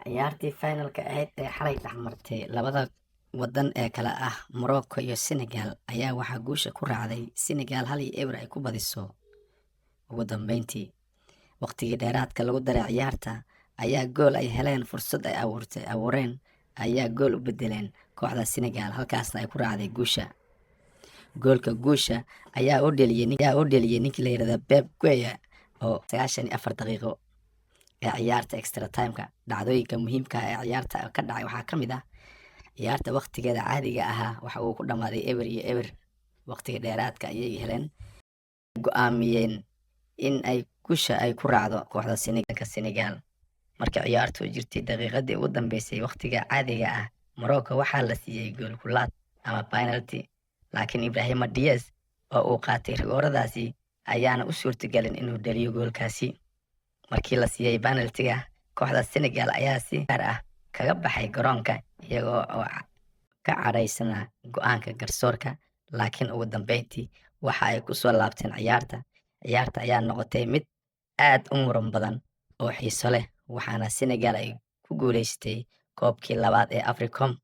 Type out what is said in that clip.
ciyaartii finalka ahayd ee xalay dhexmartay labada wadan ee kala ah Morocco iyo Senegal ayaa waxaa guusha ku raacday Senegal 1-0 ay ku badiso. Ugu dambeyntii, waqtigii dheeraadka lagu daray ciyaarta ayaa gool ay heleen fursad ay abuureen ayaa gool u bedeleen kooxda Senegal, halkaasna ay ku raacday guusha. Goolka guusha ayaa u dhaliyay ninkii la yiraahdo Pep Gueye oo 94 daqiiqo ee ciyaarta extra time-ka. Dhacdooyinka muhiimka ah ee ciyaarta ka dhacay waxaa ka mid ah ciyaarta waqtigeeda caadiga ahaa waxa uu ku dhamaaday 0-0. Waqtiga dheeraadka ayay heleen go'aamiyeen in ay guusha ay ku raacdo kooxda Senegal. Markii ciyaartu jirtay daqiiqadii ugu dambeysay waqtiga caadiga ah, Morocco waxaa la siiyay gool kulaad ama penalty, laakiin Ibrahima Diaz oo uu qaatay rigooradaasi ayaana u suurtagelin inuu dhaliyo goolkaasi. Markii la siiyay penalty-ga, kooxda Senegal ayaa si gaar ah kaga baxay garoonka iyagoo oo ka cadhaysana go'aanka garsoorka, laakiin ugu dambeyntii waxa ay ku soo laabteen ciyaarta. Ciyaarta ayaa noqotay mid aad u muran badan oo xiiso leh, waxaana Senegal ay ku guuleysatay koobkii labaad ee Africom.